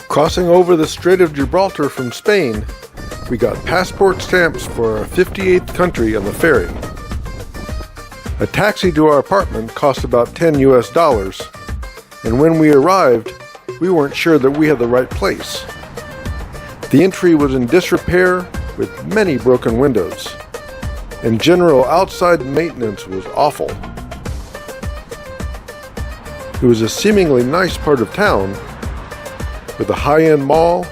Crossing over the Strait of Gibraltar from Spain, we got passport stamps for our 58th country on the ferry. A taxi to our apartment cost about $10 US, and when we arrived, we weren't sure that we had the right place. The entry was in disrepair with many broken windows, and general outside maintenance was awful. It was a seemingly nice part of town, with a high-end mall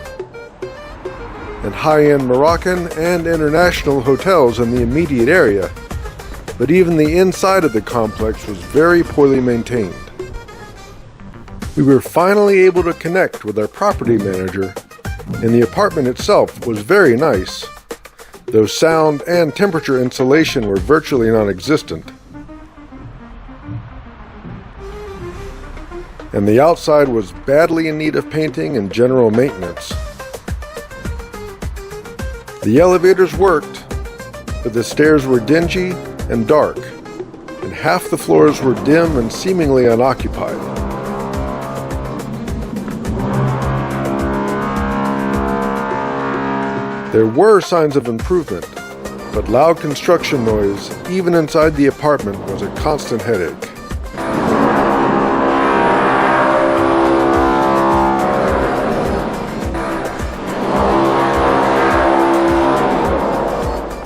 and high-end Moroccan and international hotels in the immediate area, but even the inside of the complex was very poorly maintained. We were finally able to connect with our property manager, and the apartment itself was very nice, though sound and temperature insulation were virtually non-existent. And the outside was badly in need of painting and general maintenance. The elevators worked, but the stairs were dingy and dark, and half the floors were dim and seemingly unoccupied. There were signs of improvement, but loud construction noise, even inside the apartment, was a constant headache.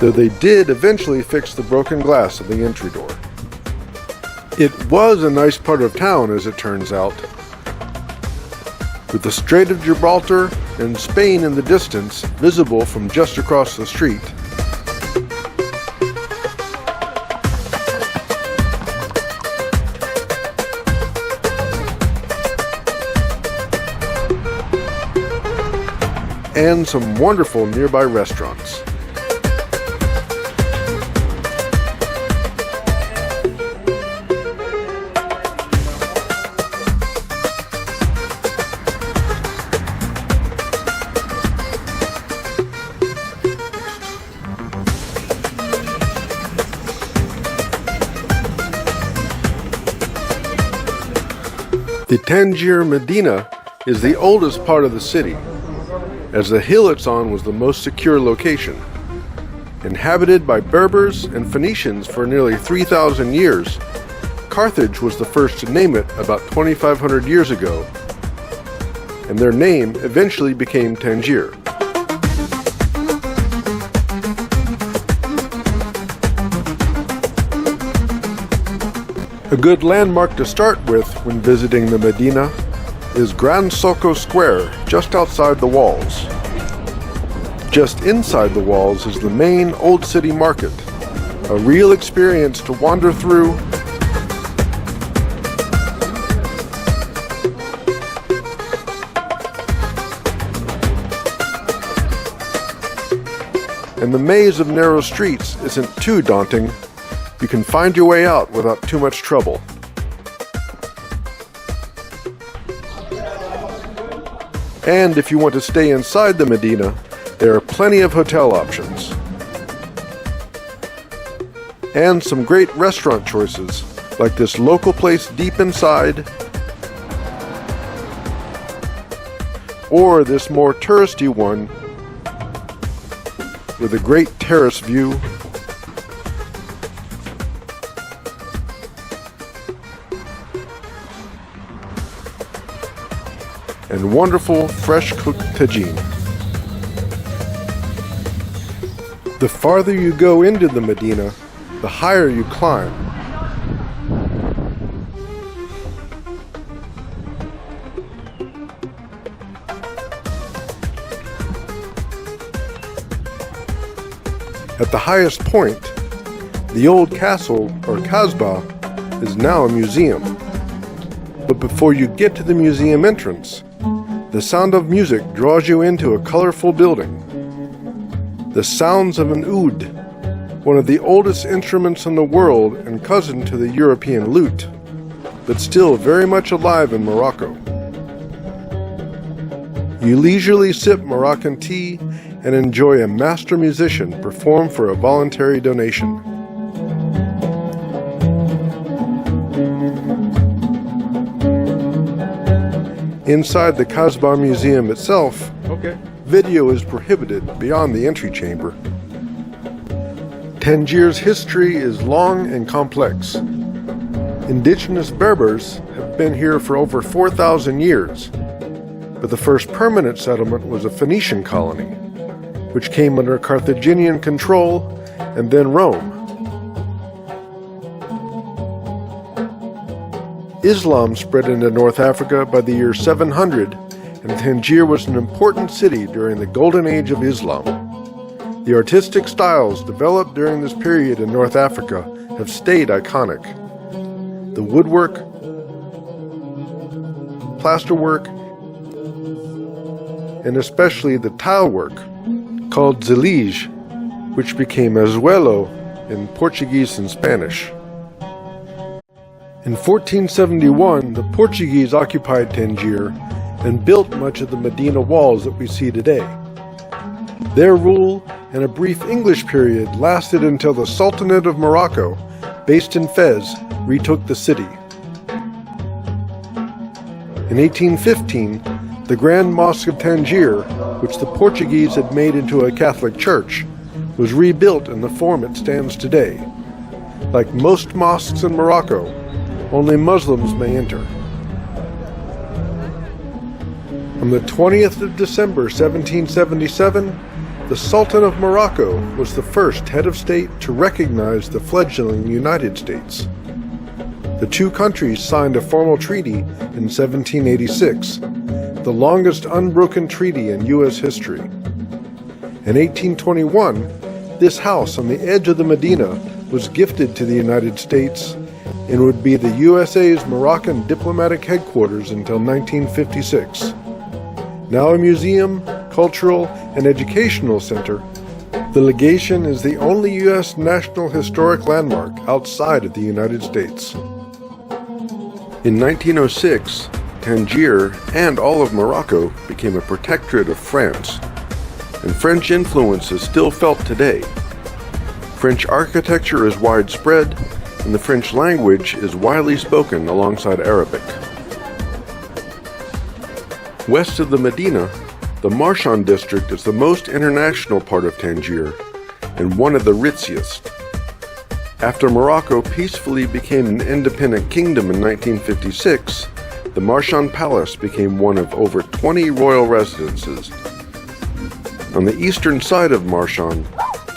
Though they did eventually fix the broken glass of the entry door. It was a nice part of town, as it turns out, with the Strait of Gibraltar and Spain in the distance visible from just across the street. And some wonderful nearby restaurants. The Tangier Medina is the oldest part of the city, as the hill it's on was the most secure location. Inhabited by Berbers and Phoenicians for nearly 3,000 years, Carthage was the first to name it about 2,500 years ago, and their name eventually became Tangier. A good landmark to start with when visiting the Medina is Gran Soco Square, just outside the walls. Just inside the walls is the main Old City Market, a real experience to wander through and the maze of narrow streets isn't too daunting. You can find your way out without too much trouble. And if you want to stay inside the Medina, there are plenty of hotel options. And some great restaurant choices, like this local place deep inside, or this more touristy one with a great terrace view. And wonderful fresh-cooked tagine. The farther you go into the Medina, the higher you climb. At the highest point, the old castle, or Kasbah, is now a museum. But before you get to the museum entrance, the sound of music draws you into a colorful building. The sounds of an oud, one of the oldest instruments in the world and cousin to the European lute, but still very much alive in Morocco. You leisurely sip Moroccan tea and enjoy a master musician perform for a voluntary donation. Inside the Kasbah Museum itself, video is prohibited beyond the entry chamber. Tangier's history is long and complex. Indigenous Berbers have been here for over 4,000 years, but the first permanent settlement was a Phoenician colony, which came under Carthaginian control, and then Rome. Islam spread into North Africa by the year 700, and Tangier was an important city during the Golden Age of Islam. The artistic styles developed during this period in North Africa have stayed iconic. The woodwork, plasterwork, and especially the tile work, called Legation, which became azuelo in Portuguese and Spanish. In 1471, the Portuguese occupied Tangier and built much of the Medina walls that we see today. Their rule and a brief English period lasted until the Sultanate of Morocco, based in Fez, retook the city. In 1815, the Grand Mosque of Tangier, which the Portuguese had made into a Catholic church, was rebuilt in the form it stands today. Like most mosques in Morocco, only Muslims may enter. On the 20th of December 1777, the Sultan of Morocco was the first head of state to recognize the fledgling United States. The two countries signed a formal treaty in 1786, the longest unbroken treaty in U.S. history. In 1821, this house on the edge of the Medina was gifted to the United States and would be the USA's Moroccan diplomatic headquarters until 1956. Now a museum, cultural, and educational center, the Legation is the only U.S. National Historic Landmark outside of the United States. In 1906, Tangier and all of Morocco became a protectorate of France, and French influence is still felt today. French architecture is widespread, and the French language is widely spoken alongside Arabic. West of the Medina, the Marshan district is the most international part of Tangier and one of the ritziest. After Morocco peacefully became an independent kingdom in 1956, the Marshan Palace became one of over 20 royal residences. On the eastern side of Marshan,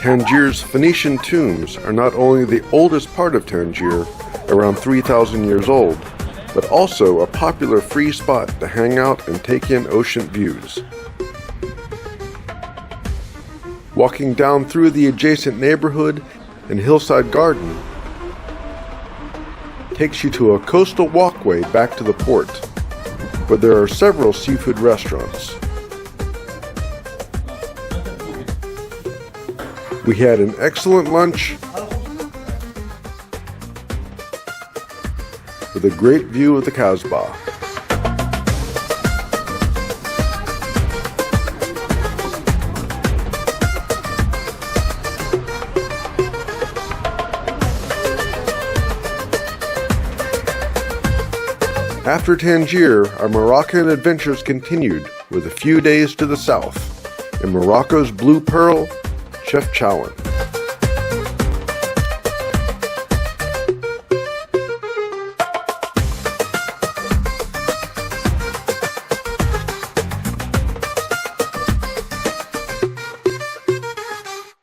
Tangier's Phoenician tombs are not only the oldest part of Tangier, around 3,000 years old, but also a popular free spot to hang out and take in ocean views. Walking down through the adjacent neighborhood and hillside garden takes you to a coastal walkway back to the port, where there are several seafood restaurants. We had an excellent lunch with a great view of the Kasbah. After Tangier, our Moroccan adventures continued with a few days to the south in Morocco's Blue Pearl, Chefchaouen.